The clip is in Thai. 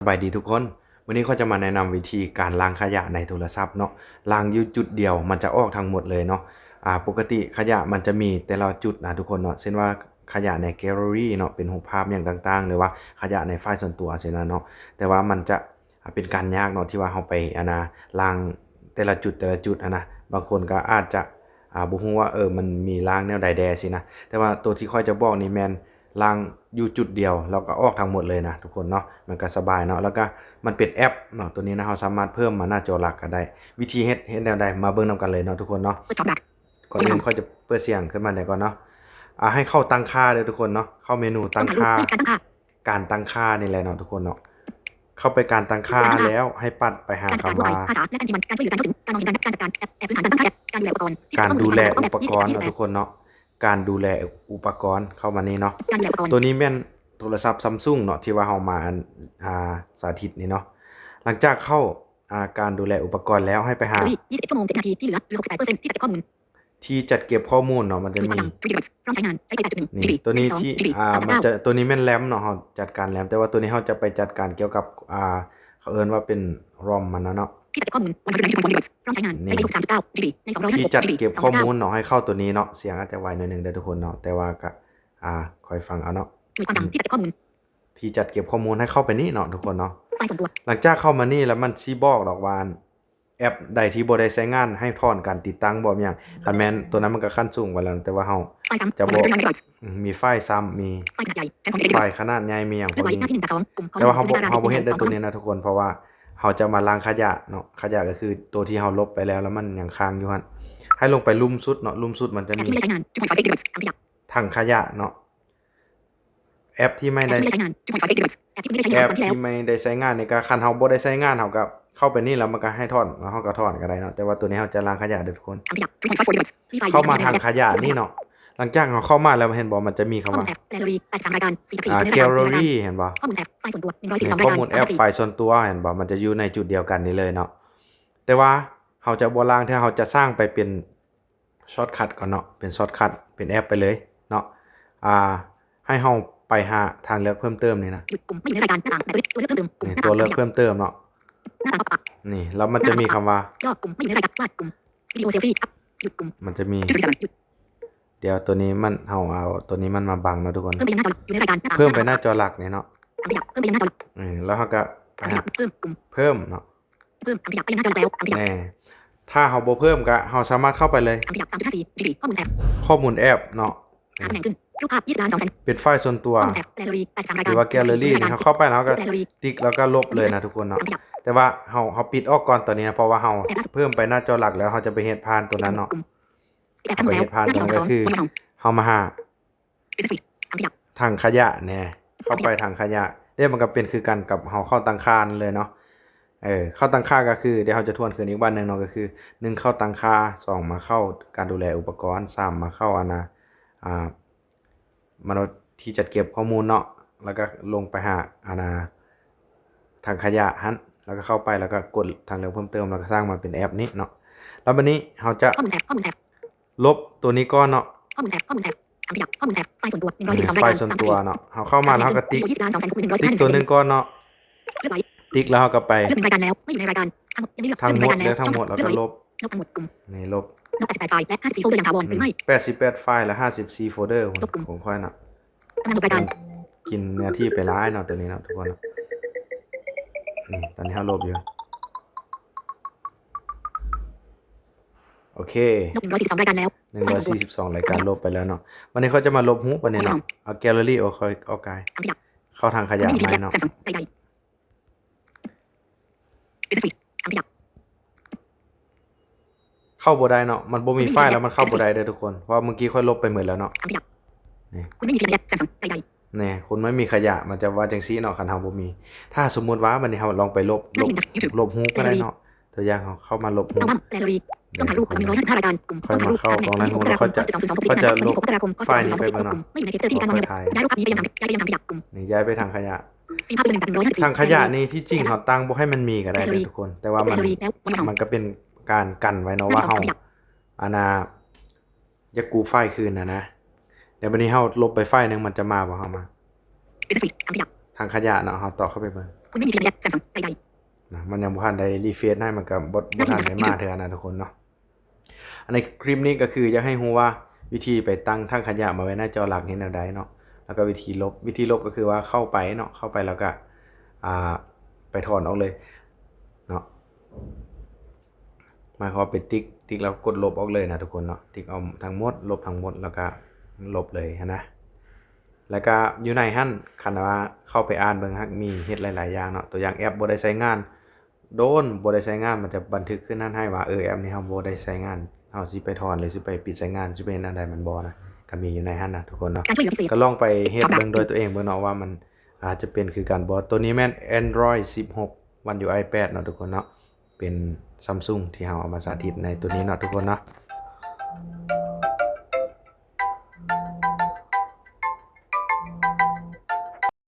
สบายดีทุกคนวันนี้เขาจะมาแนะนำวิธีการล้างขยะในโทรศัพท์เนาะล้างอยู่จุดเดียวมันจะออกทั้งหมดเลยเนาะปกติขยะมันจะมีแต่ละจุดนะทุกคนเนาะเช่นว่าขยะในแกลเลอรี่เนาะเป็นรูปภาพอย่างต่างๆหรือว่าขยะในไฟล์ส่วนตัวเช่นนั้นเนาะแต่ว่ามันจะเป็นการยากเนาะที่ว่าเราไปล้างแต่ละจุดนะบางคนก็อาจจะบ่ฮู้ว่ามันมีล้างแนวใดแดสินะแต่ว่าตัวที่ค่อยจะบอกนี่แม่น ล้างอยู่จุดเดียวแล้วก็ออกทั้งหมดเลยนะทุกคนเนาะมันก็สบายเนาะแล้วก็มันเป็นแอปเนาะตัวนี้นะเราสามารถเพิ่มมาหน้าจอหลักก็ได้วิธีเฮ็ดแนวใดมาเบิ่งนำกันเลยเนาะทุกคนเนาะก่อนอื่นค่อยจะเปิดเสียงขึ้นมาได้ก่อนเนาะให้เข้าตั้งค่าเลยทุกคนเนาะเข้าเมนูตั้งค่าการตั้งค่านี่แหละเนาะทุกคนเนาะเข้าไปการตั้งค่าแล้วให้ปัดไปหาคำว่าการดูแลอุปกรณ์เนาะทุกคนเนาะการดูแลอุปกรณ์เข้ามานี่เนาะตัวนี้แม่นโทรศัพท์ Samsung เนาะที่ว่าเฮามาสาธิตนี่เนาะหลังจากเข้าการดูแลอุปกรณ์แล้วให้ไปหา21ชั่วโมง7นาทีที่เหลือ 68% ที่จัดเก็บข้อมูลที่จัดเก็บข้อมูลเนาะมันจะมีนี่ตัวนี้ที่มันจะตัวนี้แม่นแรมเนาะเฮาจัดการแรมแต่ว่าตัวนี้เฮาจะไปจัดการเกี่ยวกับเขาเอิ้นว่าเป็น ROM มันนะเนาะที่จัดเก็บข้อมูลวันที่พร้อมใช้งานใช้ได้39 GB ใน256ที่จัดเก็บข้อมูลเนาะให้เข้าตัวนี้เนาะเสียงอาจจะไวหน่อยนึงเด้อทุกคนเนาะแต่ว่าก็คอยฟังเอาเนาะมีความจำที่จัดเก็บข้อมูลที่จัดเก็บข้อมูลให้เข้าไปนี่เนาะทุกคนเนาะไฟล์ส่วนตัวหลังจากเข้ามานี่แล้วมันสิบอกดอกว่าแอปใดที่บ่ได้ใช้งานให้ถอนการติดตั้งบ่มีหยังคันแม่นตัวนั้นมันก็ขั้นสูงกว่าแล้วแต่ว่าเฮาจะบ่มีไฟล์ซ้ำมีไฟล์ขนาดใหญ่มีหยังพวกนี้แต่ว่าเฮาบ่เฮ็ดได้ตัวนี้นะทุกคนเพราะว่าเฮาจะมาล้างขยะเนาะขยะก็คือตัวที่เฮาลบไปแล้วมันยังค้างอยู่หั่นให้ลงไปลุ่มสุดเนาะลุ่มสุดมันจะมีถังขยะเนาะแอปที่ไม่ได้ใช้งานแอปที่ไม่ได้ใช้งานนี่ก็คันเฮาบ่ได้ใช้งานเฮาก็เข้าไปนี่แล้วมันก็ให้ถอนแล้วเฮาก็ถอนก็ได้เนาะแต่ว่าตัวนี้เฮาจะล้างขยะเด้อทุกคนเข้ามาทางขยะนี่เนาะหลังจากเฮาเข้ามาแล้วเห็นบ่มันจะมีคำว่าแกลเลอรี่เห็นบ่ข้อมูลแอปไฟล์ส่วนตัว112ข้อมูลแอปไฟล์ส่วนตัวเห็นบ่มันจะอยู่ในจุดเดียวกันนี่เลยเนาะแต่ว่าเฮาจะบ่ล้างถ้าเฮาจะสร้างไปเป็นช็อตคัทก่อนเนาะเป็นช็อตคัทเป็นแอปไปเลยเนาะให้เฮาไปหาทางเลือกเพิ่มเติมนี่นะปุ่มไม่อยู่ในรายการหน้าต่างตัวเลือกเพิ่มเติมตัวเลือกเพิ่มเติมเนาะหน้าต่างปรับนี่แล้วมันจะมีคำว่าย่อปุ่มไม่อยู่ในรายการวาดปุ่มวิดีโอเซลฟี่อัพหยุดปุ่มมันจะมีเดี๋ยวตัวนี้มันเอาตัวนี้มันมาบังเนาะทุกคนเพิ่มไปยังหน้าจออยู่ในรายการเพิ่มไปหน้าจอหลักนี่เนาะเพิ่มไปยังหน้าจอแล้วเฮาก็เพิ่มปุ่มเพิ่มเนาะเพิ่มขยับไปยังหน้าจอแล้วถ้าเฮาบ่เพิ่มก็เฮาสามารถเข้าไปเลย3.54 GB ข้อมูลแอปเนาะรูปภาพ20.200,000เป็นไฟล์ส่วนตัวหรือว่าแกลเลอรี่นี่เขาเข้าไปแล้วก็ติ๊กแล้วก็ลบเลยนะทุกคนเนาะแต่ว่าเฮาปิดออกก่อนตอนนี้นะเพราะว่าเฮาเพิ่มไปหน้าจอหลักแล้วเฮาจะไปเฮ็ดผ่านตัวนั้นเนาะไปเฮ็ดผ่านตัวนั้นก็คือเฮามาหาถังขยะแน่เข้าไปถังขยะมันก็เป็นคือกันกับเฮาเข้าตั้งค่าเลยเนาะเข้าตั้งค่าก็คือเดี๋ยวเฮาจะทวนคืนอีกวันนึงเนาะก็คือ1เข้าตั้งค่า2มาเข้าการดูแลอุปกรณ์3มาเข้ามันที่จัดเก็บข้อมูลเนาะแล้วก็ลงไปหาทางขยะหันแล้วก็เข้าไปแล้วก็กดทางเลือกเพิ่มเติมแล้วก็สร้างมาเป็นแอปนี้เนาะแล้วบัดนี้เราจะลบตัวนี้ก่อนเนาะข้อมูลแอปไฟล์ส่วนตัว142รายการไฟล์ส่วนตัวเนาะเราเข้ามาแล้วก็ติ๊กตัวนึงก่อนเนาะติ๊กแล้วเราก็ไปรายการแล้วไม่อยู่ในรายการทั้งหมดแล้วทั้งหมดแล้วก็ลบทั้งหมดกลุ่มนี่ลบ88ไฟล์และ54โฟลเดอร์อย่างถาวรหรือไม่88ไฟล์และ54โฟลเดอร์ผมค่อยเนาะกินเนื้อที่ไปหลายเนาะตัวนี้เนาะทุกคนนี่ตอนนี้เฮาลบอยู่โอเค142รายการแล้ว142รายการลบไปแล้วเนาะวันนี้เขาจะมาลบฮูปวันนี้เนาะเอาแกลเลอรี่เอากายเข้าทางขยะไหมเนาะเข้าบ่ได้เนาะมันบ่มีไฟล์แล้วมันเข้าบ่ได้เด้อทุกคนเพราะเมื่อกี้ค่อยลบไปหมดแล้วเนาะนี่คุณไม่มีขยะนี่คุณไม่มีขยะมันจะว่าจังซี่เนาะคันเฮาบ่มีถ้าสมมุติว่าวันนี้เฮาลองไปลบฮูปก็ได้เนาะตัวอย่างเข้ามาลบฮูปต้องถ่ายรูป155รายการกลุ่มต้องถ่ายรูปตรงนั้นแล้วเขาจะลบไฟล์นี้ไปเนาะไม่อยู่ในเพจที่มีการวางย้ายรูปภาพนี้ไปยังถังขยะกลุ่มนี่ย้ายไปทางขยะทางขยะนี่ที่จริงเขาตั้งบ่ให้มันมีก็ได้ทุกคนแต่ว่ามันก็เป็นการกันไว้เนาะว่าเฮาอย่ากู้ไฟล์คืนนะเดี๋ยววันนี้เฮาลบไปไฟล์นึงมันจะมาบ่เฮามาทางขยะเนาะเฮาต่อเข้าไปเบิ่ง คุณไม่มีเพียงระยะ Samsung ใด นะมันยังบ่ทันได้รีเฟรชให้มันก็บ่ทันได้มาเทื่อนะทุกคนเนาะอันในคลิปนี้ก็คืออยากให้ฮู้ว่าวิธีไปตั้งถังขยะมาไว้หน้าจอหลักเฮ็ดแนวใดเนาะแล้วก็วิธีลบก็คือว่าเข้าไปเนาะเข้าไปแล้วก็ไปถอนออกเลยเนาะหมายความว่าไปติ๊กแล้วกดลบออกเลยนะทุกคนเนาะติ๊กเอาทั้งหมดลบทั้งหมดแล้วก็ลบเลยนะแล้วก็อยู่ในหั่นคันว่าเข้าไปอ่านเบิ่งฮักมีเฮ็ดหลายๆอย่างเนาะตัวอย่างแอปบ่ได้ใช้งานโดนบ่ได้ใช้งานมันจะบันทึกขึ้นนั่นให้ว่าแอปนี้เฮาบ่ได้ใช้งานเฮาสิไปถอนหรือสิไปปิดใช้งานสิไปเฮ็ดอันใดมันบ่นะก็มีอยู่ในหั่นนะทุกคนเนาะ ๆ การช่วยเหลือพิเศษ ก็ลองไปเฮ็ดเบิ่งโดยตัวเองเบิ่งเนาะว่ามันอาจจะเป็นคือกันบ่ตัวนี้แม่น Android 16 One UI 8เนาะทุกคนเนาะเป็น Samsung ที่เฮาเอามาสาธิตในตัวนี้เนาะทุกคนเนาะ